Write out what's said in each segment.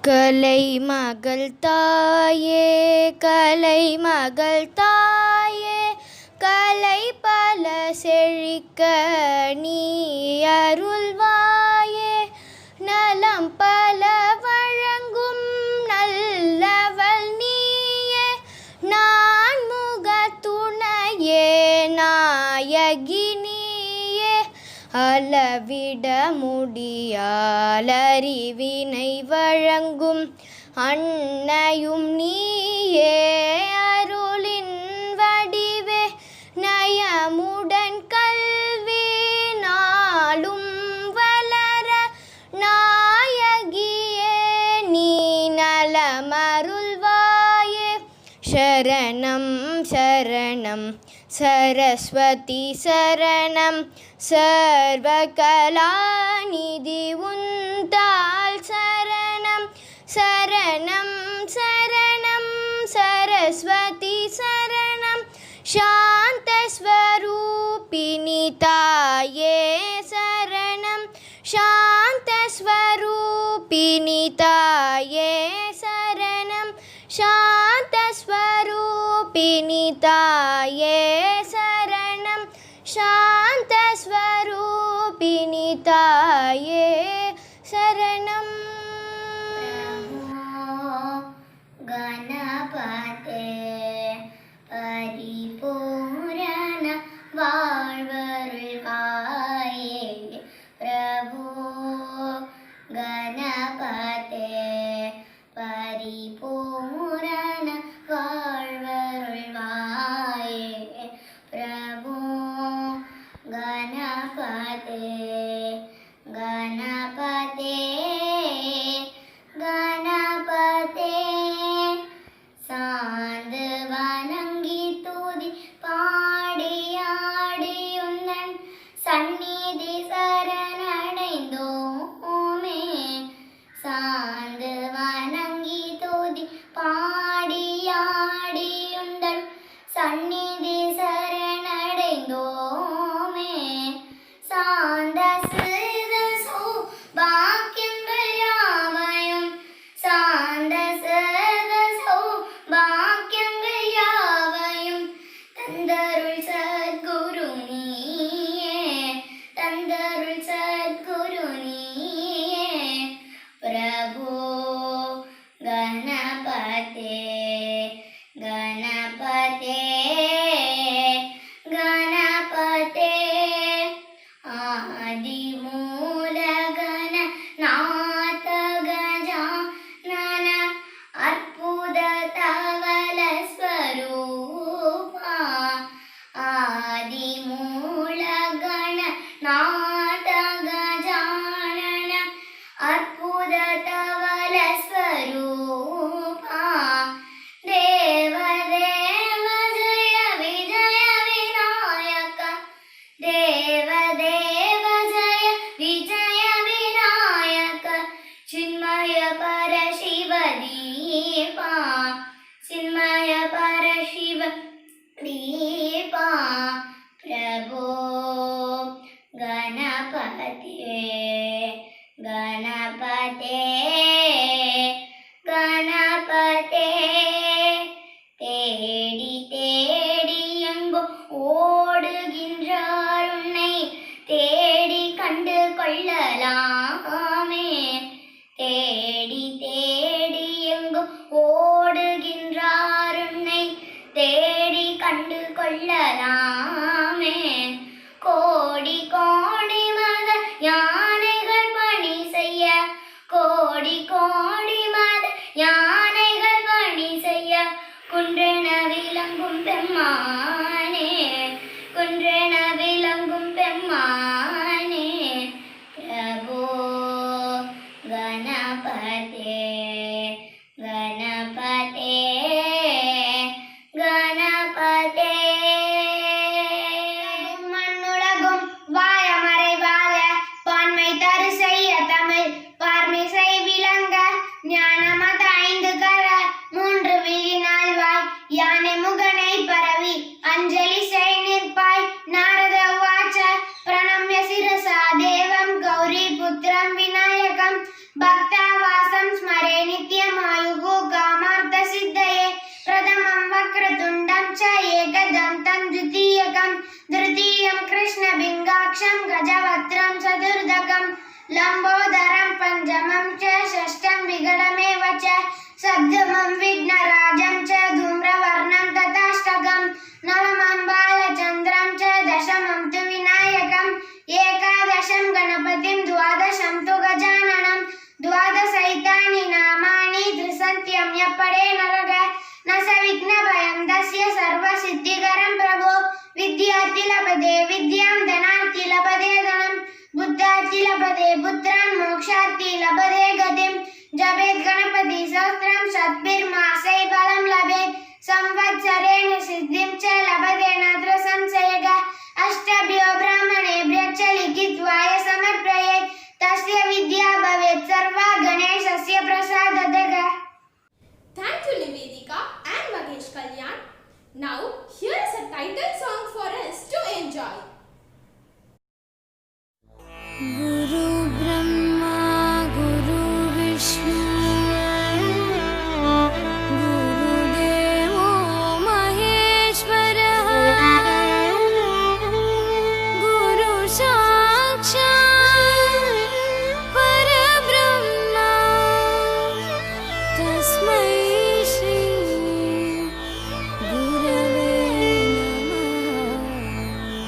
கலை மகள் தாயே கலை மகள் தாயே கலை பல செழிக்க நீ அருள்வாயே நலம் பல வழங்கும் நல்லவள் நீயே நான் முகத்துணையே நாயகி நீயே அளவிட முடியாலறிவினை வழங்கும் அன்னையும் நீயே அருளின் வடிவே நயமுடன் கல்வி நாளும் வளர நாயகியே நீ நலமருள்வாயே சரணம் சரணம் சரஸ்வதி சரணம் சர்வகலாநிதி உந்தாள் சரணம் சரணம் சரணம் சரஸ்வதி சரணம் சாந்தஸ்வரூபிணி தாயே சரணம் சாந்தஸ்வரூபிணி தாயே சரணம் சாந்தஸ்வரூபிணி தாயே சரணம் சாந்தஸ்வரூபிணி தாயே சரணம். கணபதே பரிபூரண வாழ்வருள்வாயே பிரபு கணபதே பரிபூரண வாழ்வருள்வாயே பிரபு கணபதே கணபதே கணபதே சாந்து வணங்கி தூதி பாடியாடியுந்தன் சந்நிதி சரணடைந்தோமே சாந்து வணங்கி தூதி பாடியாடியுந்தன் சந்நிதி சரணடைந்தோமே சாந்த சித சௌபாக்கியங்கள் யாவையும் சாந்த சித சௌபாக்கியங்கள் யாவையும் தந்தருள் சத்குரு நீயே தந்தருள் சத்குரு நீயே பிரபு கணபதே கணபதே கணபதே ஆதி மூலகண நாத கஜானன அற்புத தவல ஸ்வரூபா ஆதி மூலகண நாத கஜானன அற்புத தவல ஸ்வரூபா தேவ தேவ ஜய விஜய விநாயக தேவ தேவ ஜய விஜய விநாயக சின்மய பரசிவ தீபா சின்மய பரசிவ தீபா பிரபு கணபதே கணபதே கணபதே தேடி தேடி எங்கும் ஓடுகின்றார் உன்னை தேடி கண்டு கொள்ளலாமே தேடி தேடி எங்கும் ஓடுகின்றார் உன்னை தேடி கண்டு கொள்ளலாமே கோடி கோடி மத யானைகள் பணி செய்ய கோடி கோடி மத யானைகள் பணி செய்ய குன்றென விளங்கும் பெம்மானே குன்றென விளங்கும் பெம்மானே பிரபு கணபதே கணபதே கணபதே மண்ணுலகும் வாழமறை வாழ பான்மை தரு செய்ய தமிழ் பார்மிசை விளங்க ஞானமத ஐந்து கர மூன்று விழி நாள்வாய் யானை முகனை பரவி அஞ்சலி विघ्नभयं दस्य सर्वसिद्धिकरं प्रभो विद्यार्थी लभते विद्यां धनार्थी लभते धनं बुद्धार्थी लभते पुत्रान् मोक्षार्थी लभते गतिं जपेत् गणपति सहस्रं सद्भिर्मासे फलं लभेत् संवत्सरेण सिद्धिं च लभते नात्र संशयः अष्टभ्यो ब्राह्मणेभ्यश्च लिखित्वाय समर्पयेत् तस्य विद्या भवेत् सर्वा गणेशस्य प्रसादतः. Thank you Nivedika and Magesh Kalyan. Now here is a title song for us to enjoy. गुरु ब्रह्मा गुरु विष्णु गुरुदेवो महेश्वरः गुरु साक्षात् परब्रह्मा तस्मै श्री गुरवे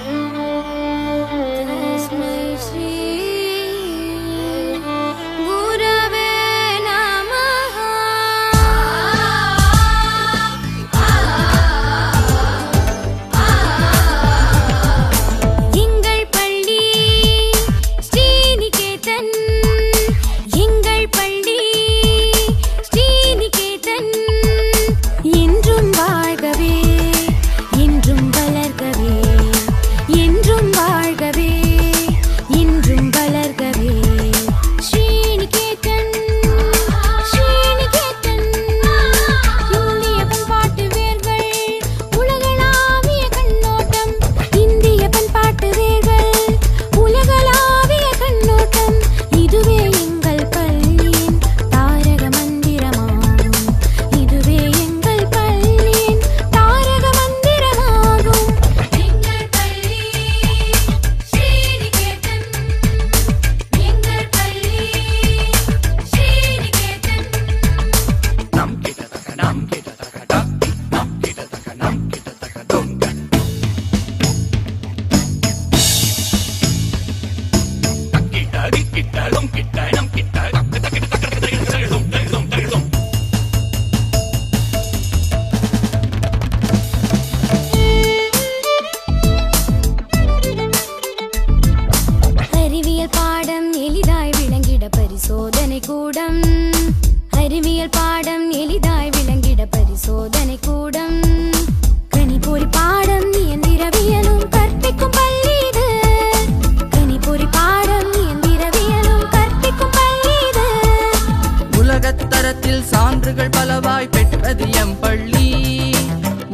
नमः तस्मै श्री गुरवे नमः. எங்கள் பள்ளி ஸ்ரீநிகேதன் எங்கள் பள்ளி ஸ்ரீநிகேதன் என்றும் வாழ்கவே என்றும் வளர்கவே என்றும் வாழ்கவே என்றும் வளர்கவே ஸ்ரீநிகேதன் ஸ்ரீநிகேதன் இந்திய பண்பாட்டு வேர்கள் உலகளாவிய கண்ணோட்டம் இந்திய பண்பாட்டு வேர்கள் உலகளாவிய கண்ணோட்டம் இதுவே எங்கள் பள்ளியின் தாரக மந்திரமாகும் இதுவே எங்கள் பள்ளியின் தாரக மந்திரமாகும் எங்கள் பள்ளி ஸ்ரீநிகேதன் எங்கள் பள்ளி ஸ்ரீநிகேதன். அறிவியல் பாடம் எளிதாய் விளங்கிட பரிசோதனை கூடம் அறிவியல் பாடம் எளிதாய் விளங்கிட பரிசோதனை கூடம் கணிப்பொறி பாடம் இயந்திரவியலும் கற்பிக்கும் பள்ளி இது கணிப்பொறி பாடம் இயந்திரவியலும் கற்பிக்கும் பள்ளி இது உலகத்தரத்தில் சான்றுகள் பலவாய் பெற்றது எம் பள்ளி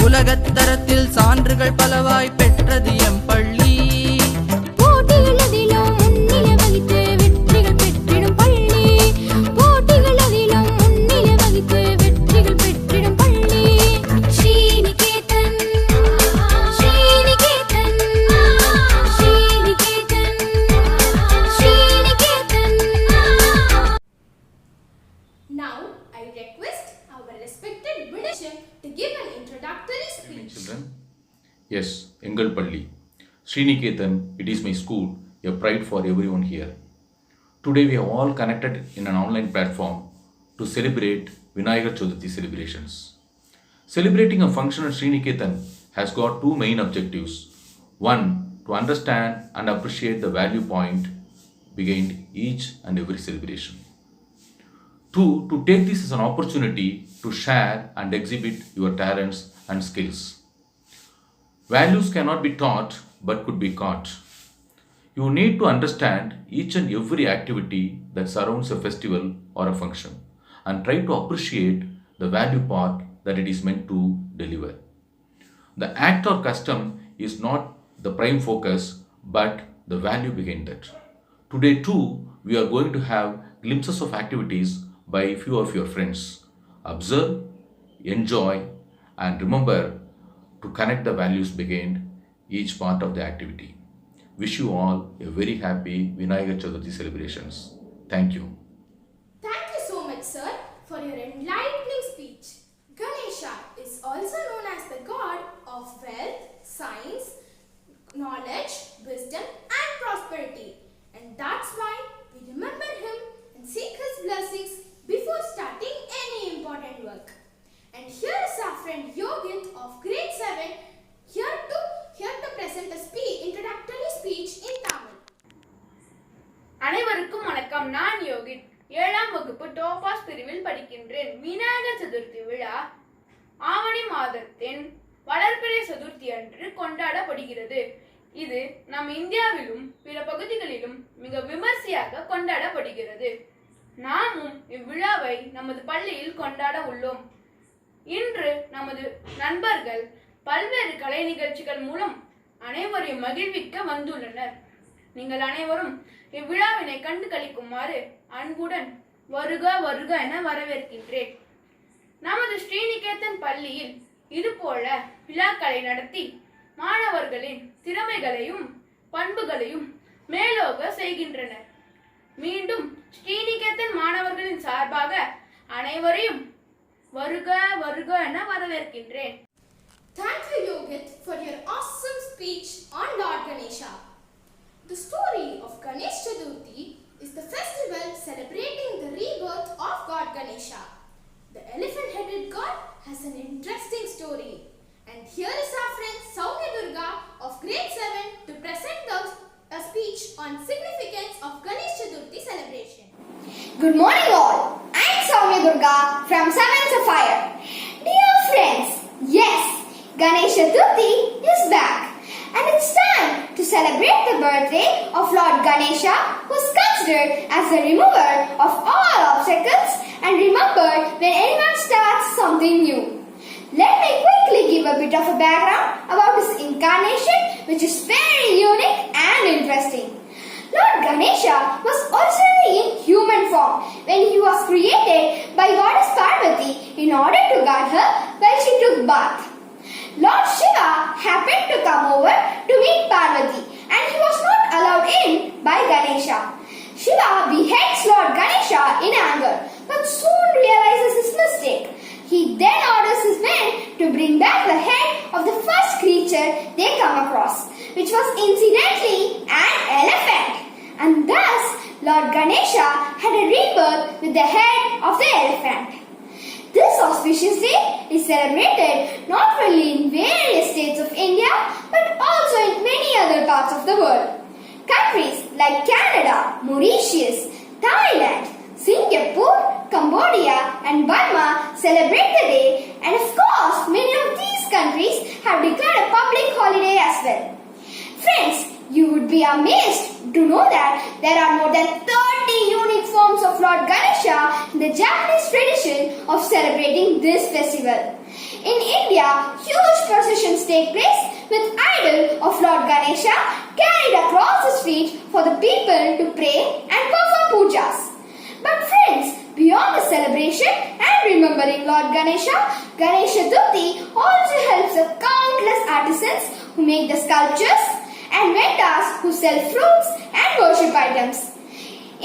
உலகத்தரத்தில் சான்றுகள் பலவாய் பெற்றது எம் பள்ளி போட்டிகள் அதிலும் முன்னிலை வகித்து வெற்றிகள் பெற்றிடும் பள்ளி போட்டிகள் அதிலும் முன்னிலை வகித்து வெற்றிகள் பெற்றிடும் பள்ளி Sriniketan Sriniketan Sriniketan Sriniketan. Now I request our respected Vinayaka to give an introductory speech. Children, yes, Engal Palli, Shree Niketan, it is my school, a pride for everyone here. Today we are all connected in an online platform to celebrate Vinayaka Chathurithi celebrations. Celebrating a function at Shree Niketan has got two main objectives. One, to understand and appreciate the value point behind each and every celebration. Two, to take this as an opportunity to share and exhibit your talents and skills. Values cannot be taught but could be caught. You need to understand each and every activity that surrounds a festival or a function and try to appreciate the value part that it is meant to deliver. The act or custom is not the prime focus but the value behind that. Today too, we are going to have glimpses of activities by few of your friends. Observe, enjoy and remember to connect the values behind each part of the activity. Wish you all a very happy Vinayaka Chathurithi celebrations. Thank you. Thank you so much, sir, for your enlightening speech. Ganesha is also known as the god of wealth, science, knowledge, wisdom and prosperity. And that's why we remember him and seek his blessings before starting any important work. And here is our friend Yogi of grade 7 here to present a introductory speech in Tamil. அனைவருக்கும் வணக்கம். நான் யோகித். 7ஆம் வகுப்பு topaz பிரிவில் படிக்கின்றேன். விநாயக சதுர்த்தி விழா ஆவணி மாதத்தின் வளர்பிறை சதுர்த்தி அன்று கொண்டாடப்படுகிறது. இது நம் இந்தியாவிலும் பிற பகுதிகளிலும் மிக விமர்சையாக கொண்டாடப்படுகிறது. நாமும் இவ்விழாவை நமது பள்ளியில் கொண்டாட உள்ளோம். இன்று நமது நண்பர்கள் பல்வேறு கலை நிகழ்ச்சிகள் மூலம் அனைவரையும் மகிழ்விக்க வந்துள்ளனர். நீங்கள் அனைவரும் இவ்விழாவினை கண்டு களிக்குமாறு அன்புடன் வருக வருக என வரவேற்கின்றேன். நமது ஸ்ரீ நிகேதன் பள்ளியில் இதுபோல விழாக்களை நடத்தி மாணவர்களின் திறமைகளையும் பண்புகளையும் மேலோக செய்கின்றனர். மீண்டும் ஸ்ரீ நிகேதன் மாணவர்களின் சார்பாக அனைவரையும் வருக வருக என வரவேற்கின்றேன். Thank you, Yogit, for your awesome speech on Lord Ganesha. The story of Ganesh Chathurithi is the festival celebrating the rebirth of God Ganesha. The elephant-headed god has an interesting story. And here is our friend Soumya Durga of grade 7 to present a speech on significance of Ganesh Chathurithi celebration. Good morning all. I am Soumya Durga from 7th Sapphire. Dear friends, yes, Ganesh Chathurithi is back. And it's time to celebrate the birthday of Lord Ganesha, who is considered as the remover of all obstacles and remembered when anyone starts something new. Let me quickly give a bit of a background about his incarnation, which is very unique and interesting. Lord Ganesha was originally in human form when he was created by goddess Parvati in order to guard her while she took bath. Lord Shiva happened to come over to meet Parvati and he was not allowed in by Ganesha. Shiva beheads Lord Ganesha in anger but soon realizes his mistake. He then orders his men to bring back the head of the first creature they come across, which was incidentally an elephant. And thus Lord Ganesha had a rebirth with the head of the elephant. This auspicious day is celebrated not only in various states of India but also in many other parts of the world. Countries like Canada, Mauritius, Thailand, Singapore, Cambodia and Burma celebrate the day, and of course many of these countries have declared a public holiday as well. Friends, you would be amazed to know that there are more than 30 unique forms of Lord Ganesha in the Japanese tradition of celebrating this festival. In India, huge processions take place with idol of Lord Ganesha carried across the street for the people to pray and perform pujas. But friends, beyond the celebration and remembering Lord Ganesha, Ganesh Chathurithi also helps the countless artisans who make the sculptures and vendors who sell fruits and worship items.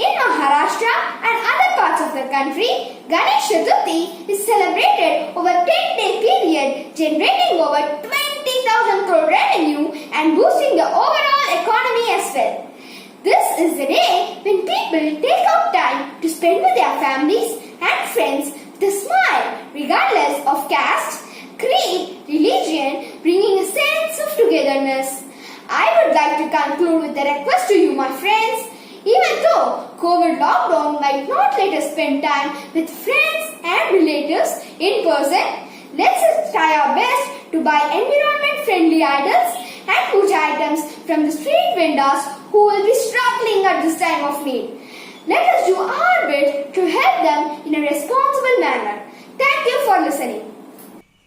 In Maharashtra and other parts of the country, Ganesh Chathurithi is celebrated over a 10-day period, generating over 20,000 crore revenue and boosting the overall economy as well. This is the day when people take out time to spend with their families and friends with a smile, regardless of caste, creed, religion, bringing a sense of togetherness. I would like to conclude with a request to you, my friends. Even though COVID lockdown might not let us spend time with friends and relatives in person, let's try our best to buy environment-friendly idols and puja items from the street vendors who will be struggling at this time of need. Let us do our bit to help them in a responsible manner. Thank you for listening.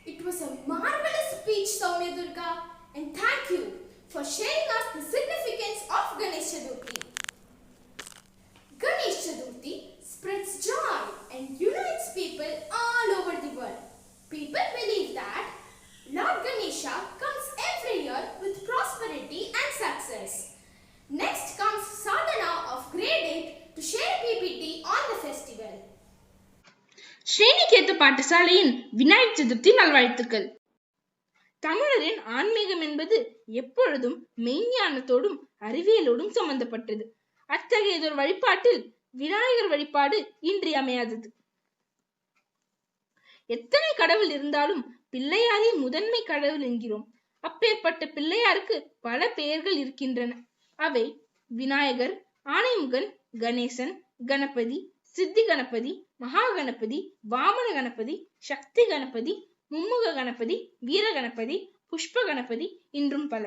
It was a marvelous speech, Soumya Durga, and thank you for sharing us the significance of Ganesh Chathurithi. Ganesh Chathurithi spreads joy and unites people all over the world. People believe that Lord Ganesha comes every year with prosperity and success. Next comes Sadhana of grade 8 to share PPT on the festival. Shree Niketan Patasalaயின் Vinayaka Chaturthi நல்வாழ்த்துக்கள். தமிழரின் ஆன்மீகம் என்பது எப்பொழுதும் மெய்ஞானத்தோடும் அறிவியலோடும் சம்பந்தப்பட்டது. அத்தகையதொரு வழிபாட்டில் விநாயகர் வழிபாடு இன்றியமையாதது. எத்தனை கடவுள் இருந்தாலும் பிள்ளையாரை முதன்மை கடவுள் என்கிறோம். அப்பேற்பட்ட பிள்ளையாருக்கு பல பெயர்கள் இருக்கின்றன. அவை விநாயகர், ஆனைமுகன், கணேசன், கணபதி, சித்தி கணபதி, மகா கணபதி, வாமன கணபதி, சக்தி கணபதி, மும்முக கணபதி, வீர கணபதி, புஷ்ப கணபதி இன்றும் பல.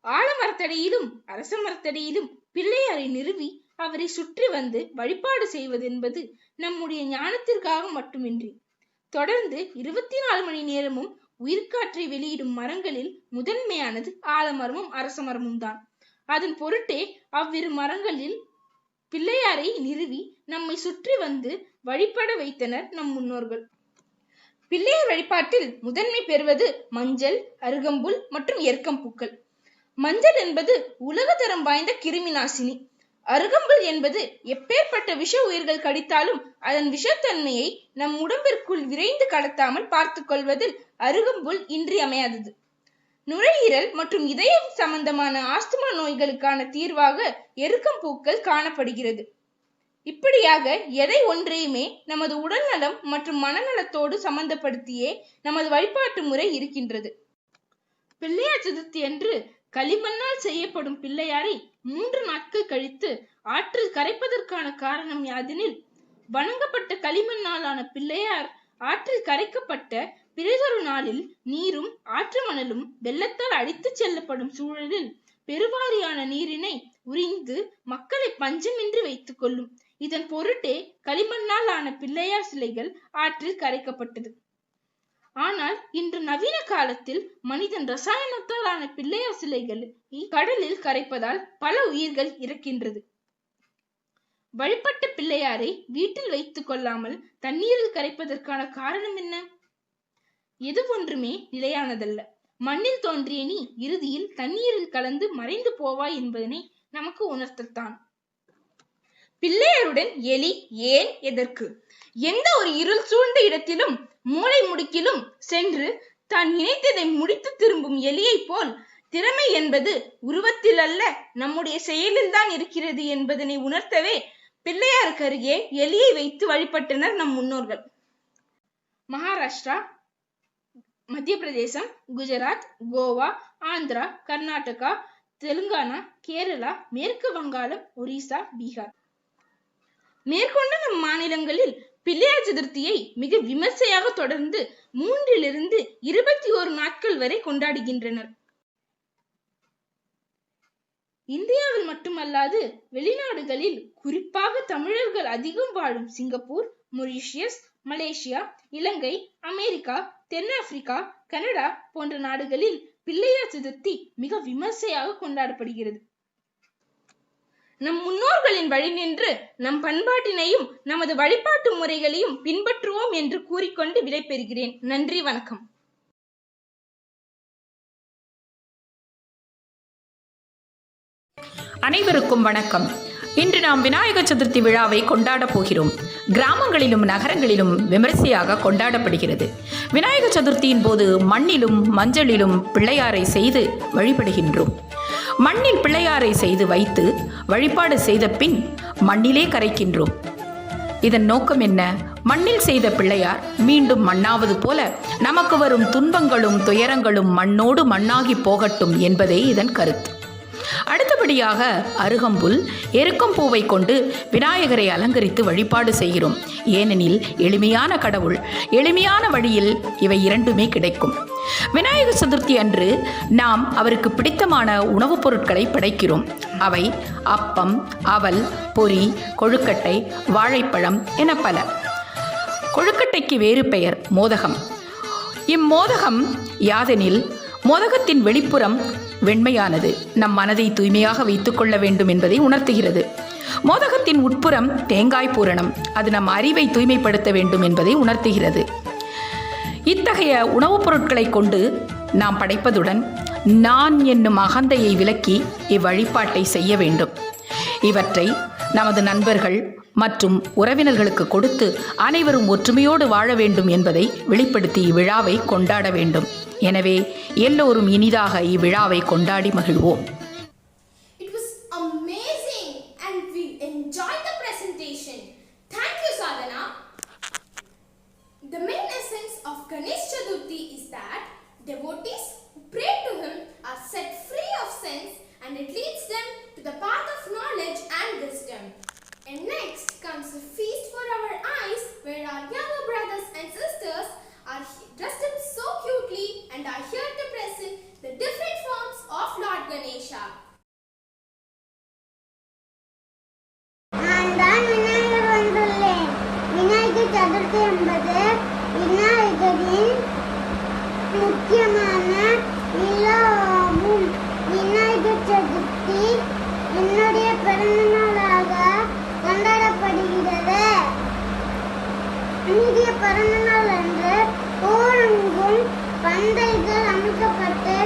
ஆலமரத்தடியிலும் அரச மரத்தடியிலும் பிள்ளையாரை நிறுவி அவரை சுற்றி வந்து வழிபாடு செய்வது என்பது நம்முடைய ஞானத்திற்காக மட்டுமின்றி தொடர்ந்து 24 மணி நேரமும் உயிர்காற்றை வெளியிடும் மரங்களில் முதன்மையானது ஆலமரமும் அரச மரமும் தான். அதன் பொருட்டே அவ்விரு மரங்களில் பிள்ளையாரை நிறுவி நம்மை சுற்றி வந்து வழிபட வைத்தனர் நம் முன்னோர்கள். பிள்ளையார் வழிபாட்டில் முதன்மை பெறுவது மஞ்சள், அருகம்புல் மற்றும் எருக்கம்பூக்கள். மஞ்சள் என்பது உலகத்தரம் வாய்ந்த கிருமி நாசினி. அருகம்புல் என்பது எப்பேற்பட்ட விஷ உயிர்கள் கடித்தாலும் அதன் விஷத்தன்மையை நம் உடம்பிற்குள் விரைந்து கடத்தாமல் பார்த்து கொள்வதில் அருகம்புல் இன்றியமையாதது. நுரையீரல் மற்றும் இதயம் சம்பந்தமான ஆஸ்துமா நோய்களுக்கான தீர்வாக எருக்கம்பூக்கள் காணப்படுகிறது. இப்படியாக எதை ஒன்றையுமே நமது உடல்நலம் மற்றும் மனநலத்தோடு சம்பந்தப்படுத்தியே நமது வழிபாட்டு முறை இருக்கின்றது. பிள்ளையார் சதுர்த்தி அன்று களிமண்ணால் செய்யப்படும் பிள்ளையாரை 3 நாட்கள் கழித்து ஆற்றில் கரைப்பதற்கான காரணம் யாதெனில், வணங்கப்பட்ட களிமண்ணாலான பிள்ளையார் ஆற்றில் கரைக்கப்பட்ட பிறதொரு நாளில் நீரும் ஆற்று மணலும் வெள்ளத்தால் அடித்து செல்லப்படும் சூழலில் பெருவாரியான நீரினை உறிந்து மக்களை பஞ்சமின்றி வைத்துக் கொள்ளும். இதன் பொருட்டே களிமண்ணால் ஆன பிள்ளையார் சிலைகள் ஆற்றில் கரைக்கப்பட்டது. ஆனால் இன்று நவீன காலத்தில் மனிதன் ரசாயனத்தால் ஆன பிள்ளையார் சிலைகள் கடலில் கரைப்பதால் பல உயிர்கள் இறக்கின்றது. வழிபட்ட பிள்ளையாரை வீட்டில் வைத்துக் கொள்ளாமல் தண்ணீரில் கரைப்பதற்கான காரணம் என்ன? எது ஒன்றுமே நிலையானதல்ல. மண்ணில் தோன்றிய நீ இறுதியில் தண்ணீரில் கலந்து மறைந்து போவாய் என்பதனை நமக்கு உணர்த்தத்தான். பிள்ளையாருடன் எலி ஏன், எதற்கு? எந்த ஒரு இருள் சூழ்ந்த இடத்திலும் மூளை முடுக்கிலும் சென்று தான் நினைத்ததை முடித்து திரும்பும் எலியை போல் திறமை என்பது உருவத்தில் அல்ல, நம்முடைய செயலில் தான் இருக்கிறது என்பதனை உணர்த்தவே பிள்ளையாருக்கு அருகே எலியை வைத்து வழிபட்டனர் நம் முன்னோர்கள். மகாராஷ்டிரா, மத்திய பிரதேசம், குஜராத், கோவா, ஆந்திரா, கர்நாடகா, தெலுங்கானா, கேரளா, மேற்கு வங்காளம், ஒரிசா, பீகார் மேற்கொண்ட நம் மாநிலங்களில் பிள்ளையார் சதுர்த்தியை மிக விமர்சையாக தொடர்ந்து 3 to 21 நாட்கள் வரை கொண்டாடுகின்றனர். இந்தியாவில் மட்டுமல்லாது வெளிநாடுகளில், குறிப்பாக தமிழர்கள் அதிகம் வாழும் சிங்கப்பூர், மொரீஷியஸ், மலேசியா, இலங்கை, அமெரிக்கா, தென்னாப்பிரிக்கா, கனடா போன்ற நாடுகளில் பிள்ளையார் சதுர்த்தி மிக விமர்சையாக கொண்டாடப்படுகிறது. நம் முன்னோர்களின் வழி நின்று நம் பண்பாட்டினையும் நமது வழிபாட்டு முறைகளையும் பின்பற்றுவோம் என்று கூறிக்கொண்டு விடைபெறுகிறேன். நன்றி, வணக்கம். அனைவருக்கும் வணக்கம். இன்று நாம் விநாயக சதுர்த்தி விழாவை கொண்டாட போகிறோம். கிராமங்களிலும் நகரங்களிலும் விமரிசையாக கொண்டாடப்படுகிறது. விநாயக சதுர்த்தியின் போது மண்ணிலும் மஞ்சளிலும் பிள்ளையாரை செய்து வழிபடுகின்றோம். மண்ணில் பிள்ளையாரை செய்து வைத்து வழிபாடு செய்த பின் மண்ணிலே கரைக்கின்றோம். இதன் நோக்கம் என்ன? மண்ணில் செய்த பிள்ளையார் மீண்டும் மண்ணாவது போல நமக்கு வரும் துன்பங்களும் துயரங்களும் மண்ணோடு மண்ணாகி போகட்டும் என்பதே இதன் கருத்து. அடுத்தபடியாக அருகம்புல், எருக்கம்பூவை கொண்டு விநாயகரை அலங்கரித்து வழிபாடு செய்கிறோம். ஏனெனில் எளிமையான கடவுள், எளிமையான வழியில் இவை இரண்டுமே கிடைக்கும். விநாயகர் சதுர்த்தி அன்று நாம் அவருக்கு பிடித்தமான உணவுப் பொருட்களை படைக்கிறோம். அவை அப்பம், அவல், பொரி, கொழுக்கட்டை, வாழைப்பழம் என பல. கொழுக்கட்டைக்கு வேறு பெயர் மோதகம். இம்மோதகம் யாதெனில், மோதகத்தின் வெளிப்புறம் வெண்மையானது நம் மனதை தூய்மையாக வைத்துக் கொள்ள வேண்டும் என்பதை உணர்த்துகிறது. மோதகத்தின் உட்புறம் தேங்காய் பூரணம், அது நம் அறிவை தூய்மைப்படுத்த வேண்டும் என்பதை உணர்த்துகிறது. இத்தகைய உணவுப் பொருட்களை கொண்டு நாம் படைப்பதுடன் நான் என்னும் அகந்தையை விலக்கி இவ்வழிபாட்டை செய்ய வேண்டும். இவற்றை நமது நண்பர்கள் மற்றும் உறவினர்களுக்கு கொடுத்து அனைவரும் ஒற்றுமையோடு வாழ வேண்டும் என்பதை வெளிப்படுத்தி இவ்விழாவை கொண்டாட வேண்டும். எனவே எல்லோரும் இனிதாக இவ்விழாவை கொண்டாடி மகிழ்வோம். It was amazing and we enjoyed the presentation. Thank you, Sadhana. The main essence Devotees who pray to him are set free of sins and it leads them to the path of knowledge and wisdom. And next comes a feast for our eyes where our younger brothers and sisters are dressed up so cutely and are here to present the different forms of Lord Ganesha. நான் தான் விநாயகர் வந்துள்ளேன். விநாயகர் சதுர்த்தி என்பது விநாயகரின் முக்கியமான விழாவாகும். விநாயகர் சதுர்த்தி என்னுடைய பிறந்த நாளாக கொண்டாடப்படுகிறது. என்னுடைய பிறந்த நாள் அன்று ஊரெங்கும் பந்தல்கள் அமைக்கப்பட்டு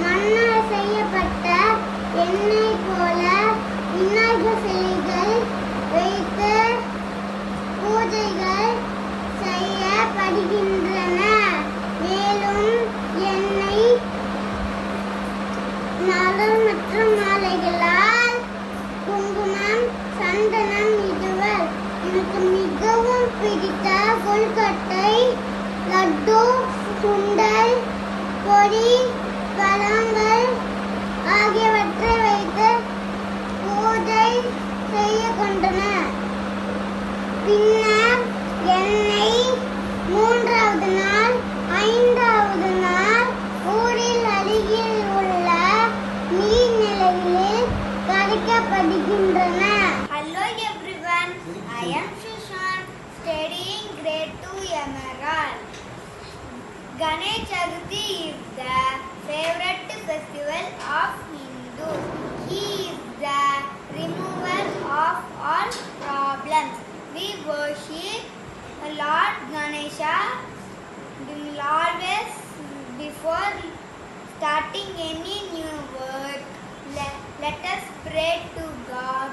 மண்ணால் செய்யப்பட்ட எண்ணெய் போல விநாயகர் சிலைகள் வைத்து பூஜைகள் செய்யப்படுகின்றன. மேலும் எண்ணெய் மலர் மற்றும் மாலைகளால் குங்குமம் சந்தனம் இடுவர். எனக்கு மிகவும் பிடித்த கொழுக்கட்டை லட்டு சுண்டல் பொரி பழங்கள் ஆகியவற்றை வைத்து பூஜை செய்ய கொண்டனர். பின்னர் எண்ணெய் 3வது நாள் 5வது நாள் ஊரில் அருகில் உள்ள நீர்நிலைகளில் கரைக்கப்படுகின்றன. Hello everyone, I am Susan studying grade 2 Emerald. Ganesh Chathurithi is the favorite festival of Hindus. He is the remover of all problems. We worship Lord Ganesha always before starting any new work. Let us pray to God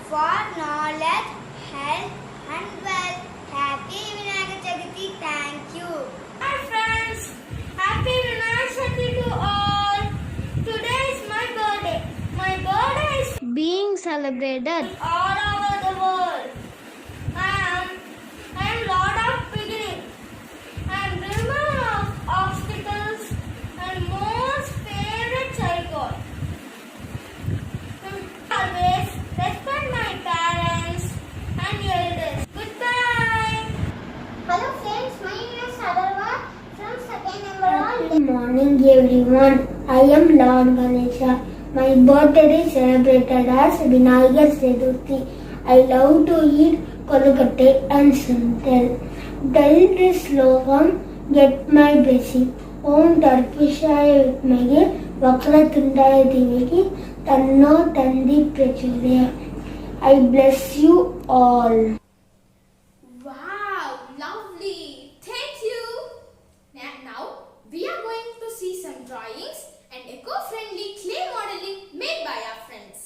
for knowledge, health and wealth. Happy Vinayaka Chathurithi. Thank you. Hi friends, happy Vinayaka Chathurithi to all. Today is my birthday. My birthday is Being celebrated all over the world. I am Lord of Beginning. I am remover of obstacles and most favorite child God. Always respect my parents and elders. Goodbye. Hello friends, my name is Sarava from 2nd Emerald. Good morning everyone. I am Lord Ganesha. My birthday is celebrated as Vinayaka Chathurithi. I love to eat kolkatte and sandal. Tell this slogan, get my blessing. Om Tarpishaya Vitmage Vakratundaya Dhimaki Tanno Tandi Prachodaya. I bless you all. Wow, lovely. Thank you. Now we are going to see some drawings and eco-friendly clay modeling made by our friends.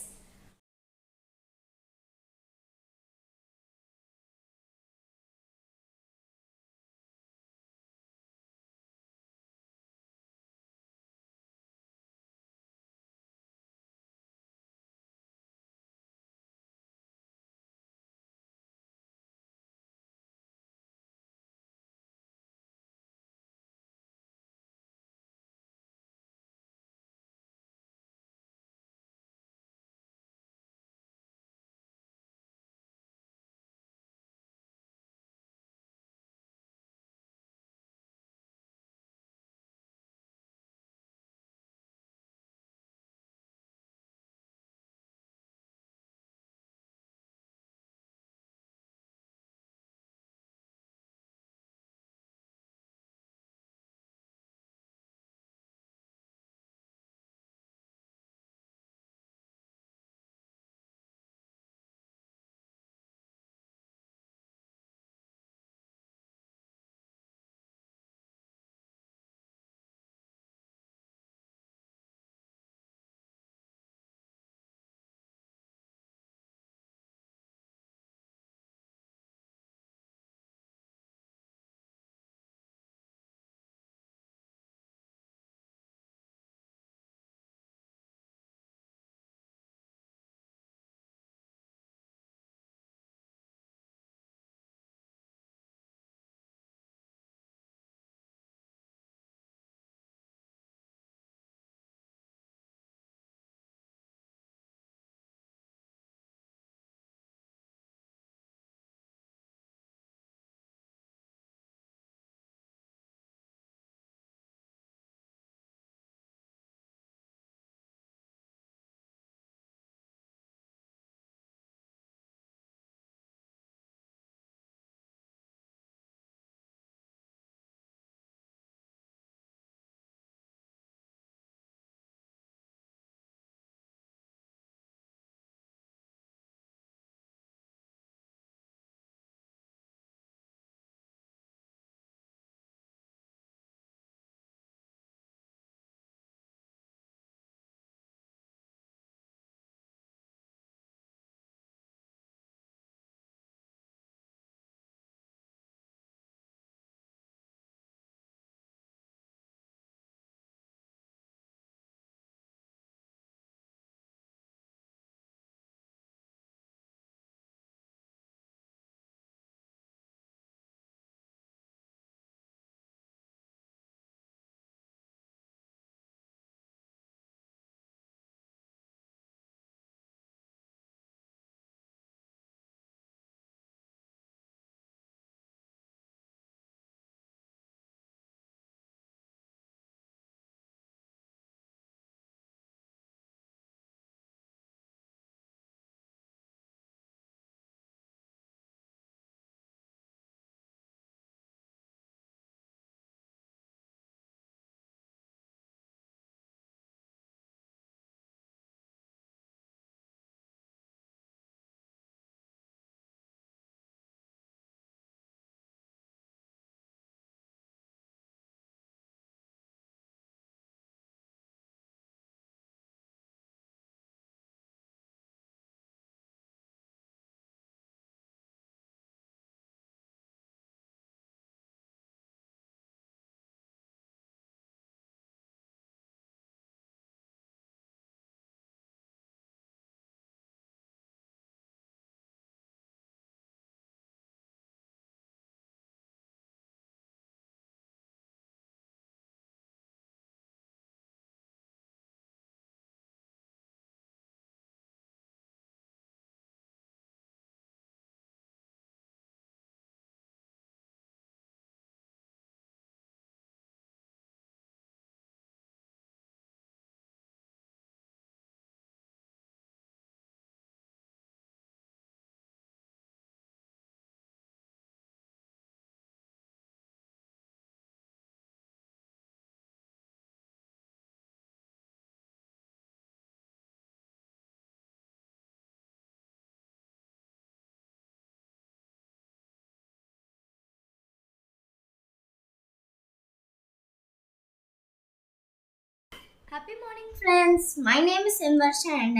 Happy morning, friends. My name is Invarsha and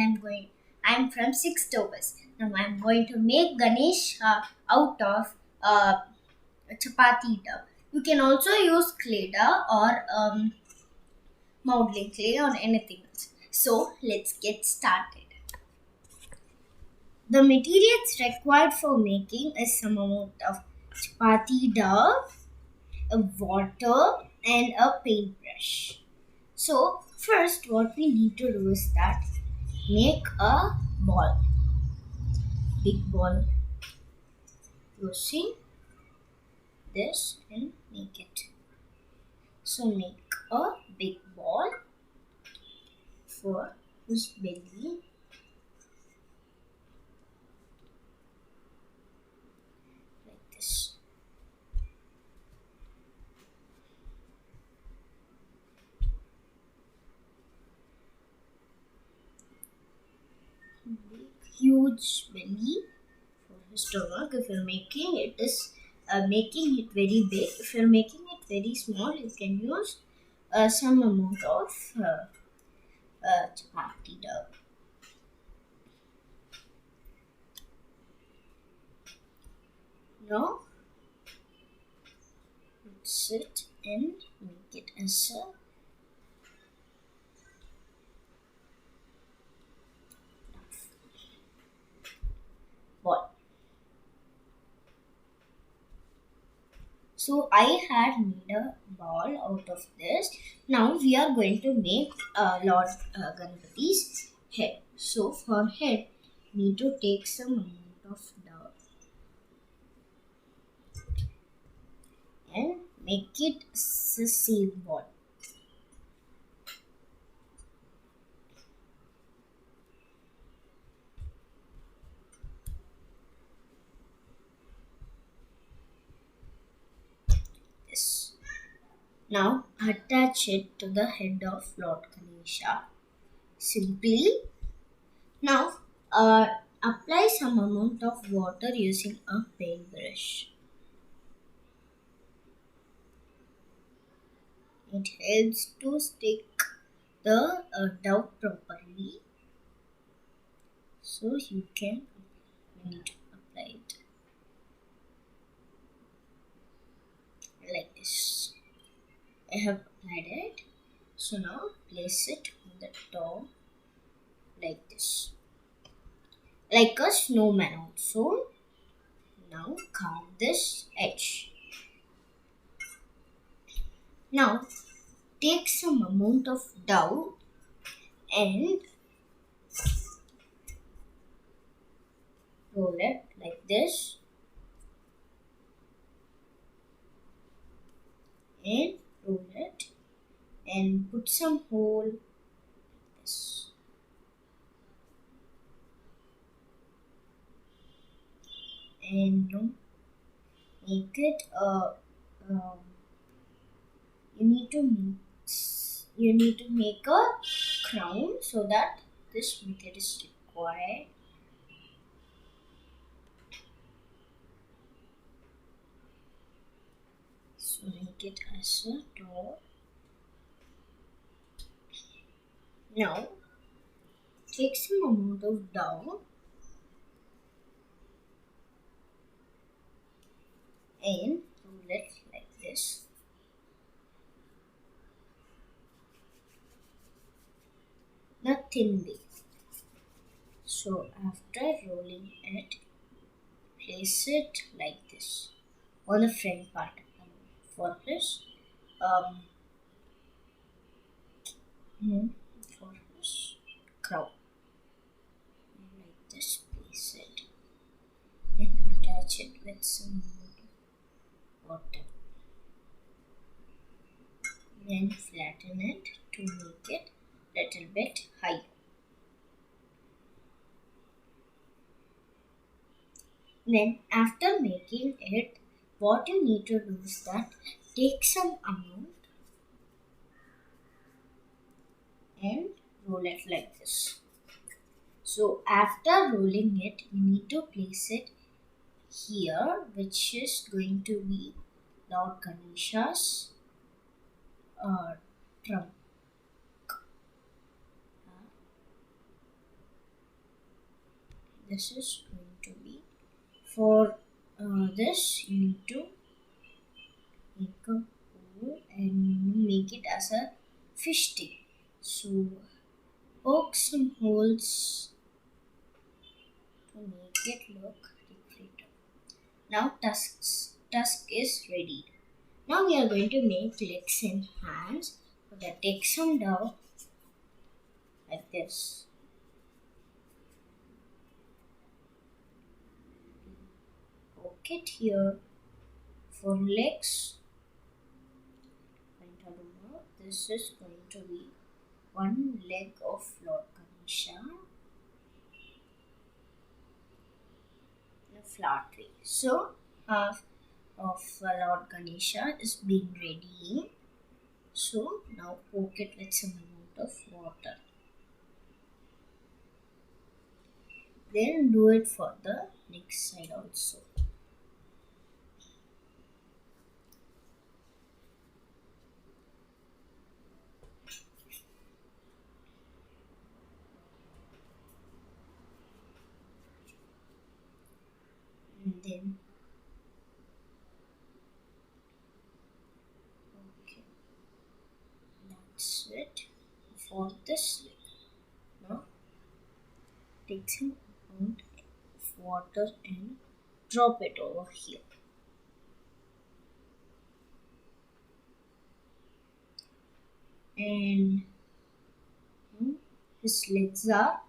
I'm from 6th Opus. Now I'm going to make Ganesh out of chapati dough. You can also use clay dough or modeling clay or anything else. So let's get started. The materials required for making is some amount of chapati dough, a water, and a paintbrush. So first what we need to do is that make a ball, big ball using this and make it. So make a big ball for this belly. Like this. Huge belly for his stomach. If you're making it is making it very big. If you're making it very small, you can use some amount of chapati dough. Now mix it and make it as a ball. So I had made a ball out of this. Now we are going to make Lord Ganpati's head. So for head, we need to take some amount of dough and make it the same ball. This. Now attach it to the head of Lord Ganesha. Simply. Now apply some amount of water using a paintbrush. It helps to stick the dough properly. So you need to apply it like this. I have applied it. So now place it on the top like this. Like a snowman also. Now carve this edge. Now take some amount of dough and roll it like this and roll it and put some hole like this. And make it you need to make a crown so that this method is required. So make it as a top. Now take some amount of dough and roll it like this. The thin way. So after rolling it, place it like this on the front part for his crown. Like this, place it and attach it with some water. Then flatten it to make it little bit higher. Then after making it, what you need to do is that take some amount and roll it like this. So after rolling it, you need to place it here, which is going to be Lord Ganesha's trunk. this is going to be for this you need to make a hole and make it as a fish tail. So poke some holes to make it look different. Now tusk is ready. Now we are going to make legs and hands. For that, take some dough like this. Poke it here. For legs, this is going to be one leg of Lord Ganesha in a flat way. So half of Lord Ganesha is being ready. So now poke it with some amount of water. Then do it for the next side also. And then okay, that's it for this leg. Now take some amount of water and drop it over here. And his legs are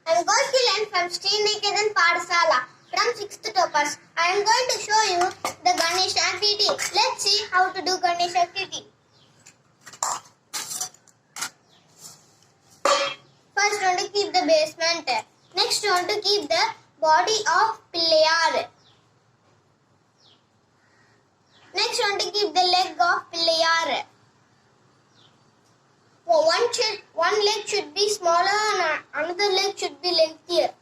I am going to learn from Shree Niketan Patasala from 6th toppers. I am going to show you the Ganesh activity. Let's see how to do Ganesh activity. First, you want to keep the basement. Next, you want to keep the body of Pillayar. Next, you want to keep the leg of Pillayar. One leg should be smaller and another leg should be lengthier.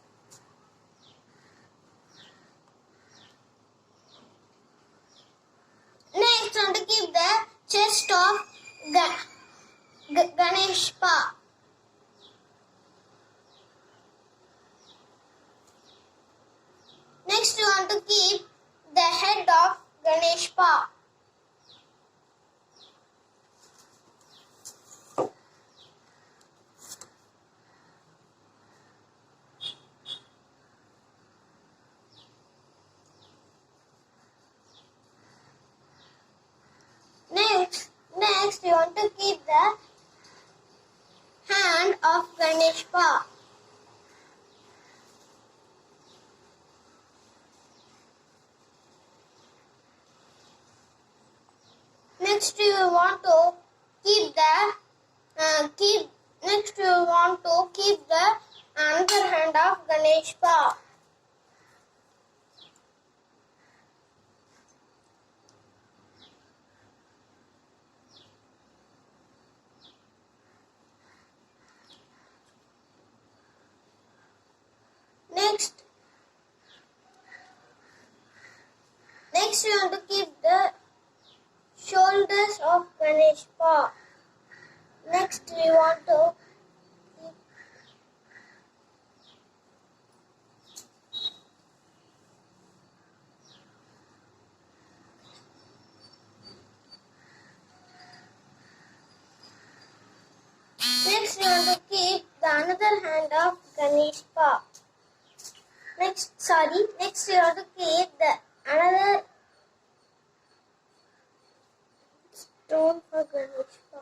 Next, I want to keep the chest of Ganeshpa. Next, you want to keep the head of Ganeshpa. Next, you want to keep the hand of Ganeshpa. Next, you want to keep the another hand of Ganeshpa. Next, you want to keep the shoulders of Ganeshpa. Next, we want to keep the another hand of Ganeshpa. Next, you want to keep the another stone for Ganesha.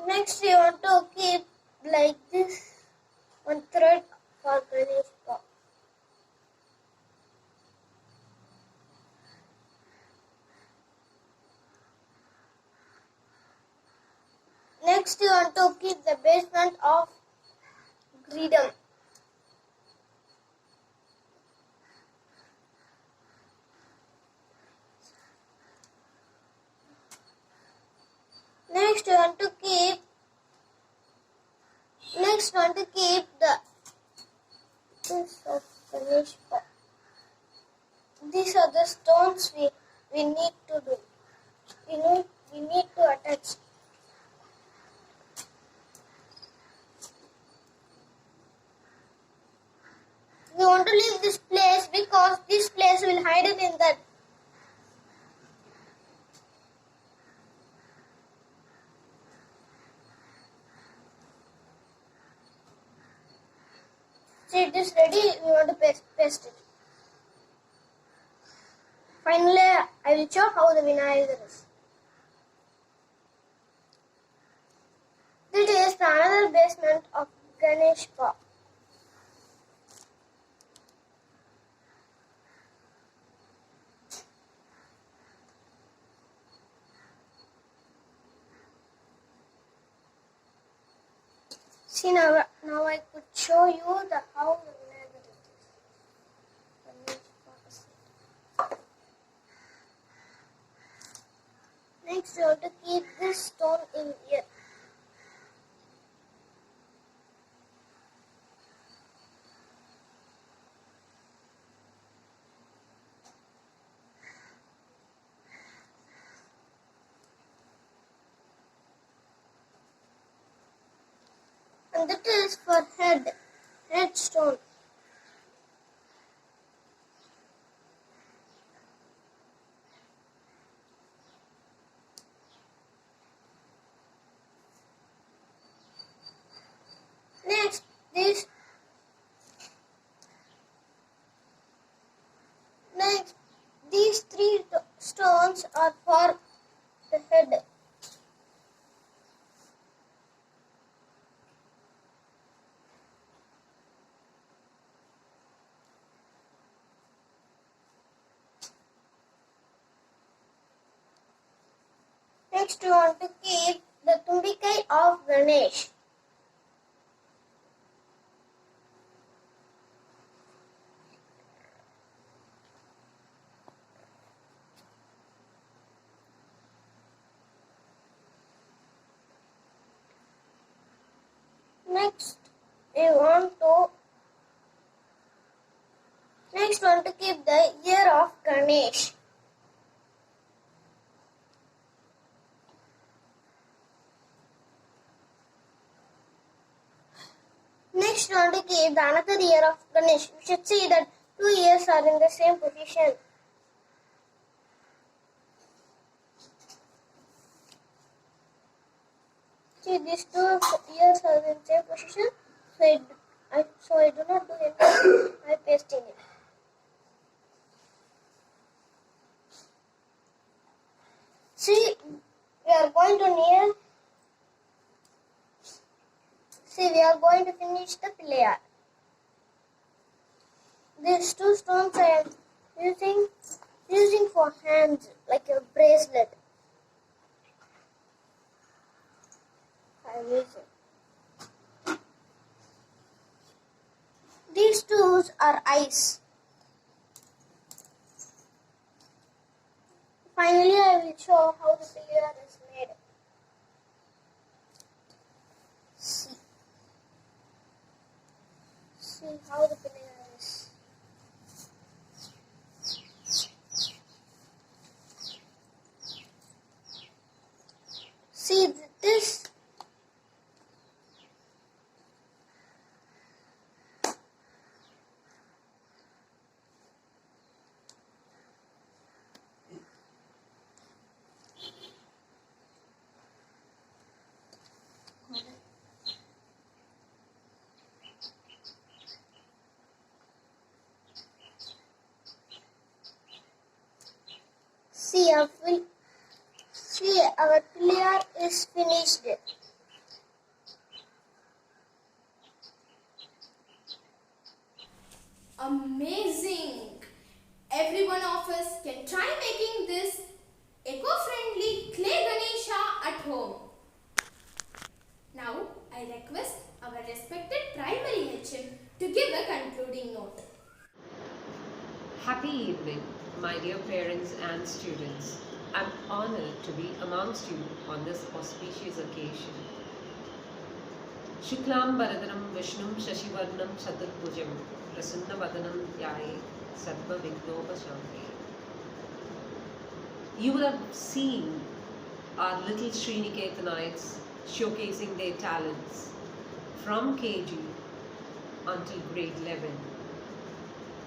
Next, you want to keep like this one thread for Ganesha. Next, you want to keep the basement of Gridam. Next, you want to keep the this of Ganesha. These are the stones we need to do. We need to attach. We want to leave this place because this place will hide it in that. See, it is ready. We want to paste it. Finally, I will show how the Vinayaka is. This is the another basement of Ganesha. See, now I could show you the how the Vinayaka is. Next, you have to keep this stone in here. And that is for headstone. Next, these three stones are for the head. Next, we want to keep the tumbikai of Ganesh. Next, we want to keep the ear of Ganesh. Next, we want to keep the another ear of Ganesh. You should see that two ears are in the same position. See, these two ears are in the same position. So I do not do anything. I pasting it. See, we are going to finish the pillar. These two stones I am using for hands, like a bracelet. I am using. These two are eyes. Finally, I will show how the pillar is made. See how the pillar is. See this. See, our pillar is finished. Amazing! Every one of us can try making this eco-friendly clay Ganesha at home. Now, I request our respected primary HM to give a concluding note. Happy evening, my dear parents and students. I'm honored to be amongst you on this auspicious occasion. Shuklam Bharadaram Vishnum Shashivarnam Chaturphujam Prasanna Vadanam Dhyaye Sarva Vignopashanti. You will have seen our little Shree Niketanites showcasing their talents from KG until grade 11,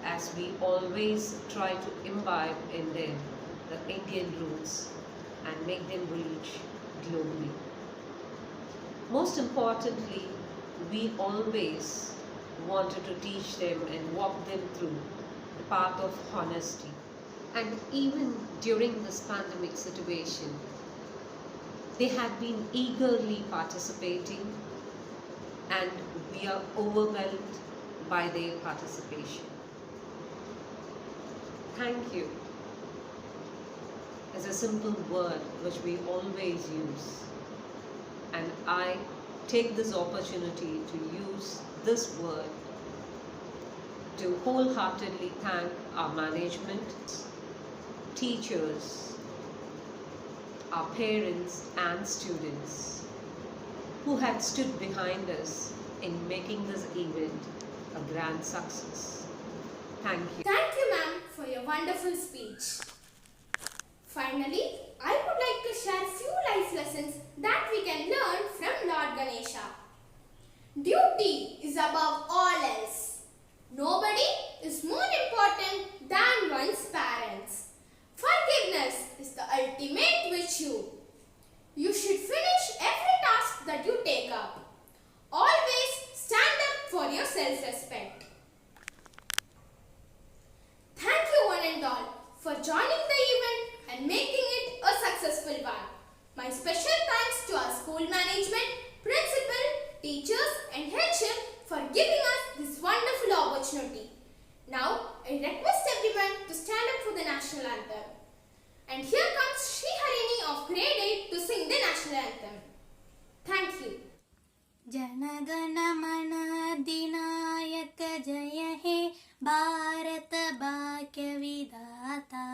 as we always try to imbibe in them the Indian roots and make them reach globally. Most importantly, we always wanted to teach them and walk them through the path of honesty. And even during this pandemic situation, they had been eagerly participating, and we are overwhelmed by their participation. Thank you is a simple word which we always use, and I take this opportunity to use this word to wholeheartedly thank our management, teachers, our parents and students who had stood behind us in making this event a grand success. Thank you. Thank you, ma'am, for your wonderful speech. Finally, I would like to share few life lessons that we can learn from Lord Ganesha. Duty is above all else. Nobody is more important than one's parents. Forgiveness is the ultimate virtue. You should finish every task that you take up. Always stand up for your self-respect. Thank you one and all for joining the event and making it a successful one. My special thanks to our school management, principal, teachers and HM for giving us this wonderful opportunity. Now, I request everyone to stand up for the national anthem. And here comes Shree of grade 8 to sing the national anthem. Thank you. Jana Gana Mana अधिनायक जय हे भारत भाग्य विधाता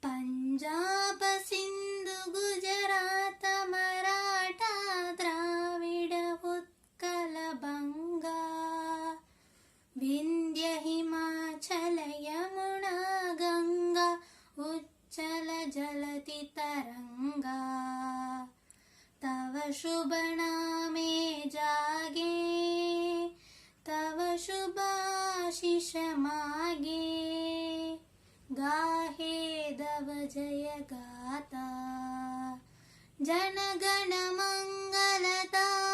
पंजाब सिंधु गुजरात मराठा द्राविड उत्कल बंगा विंध्य हिमाचल यमुना गंगा उच्चल जलति तरंगा तव शुभ नामे जागे तव शुभाशिष मागे गाहे दव जय गाता जनगण मंगलता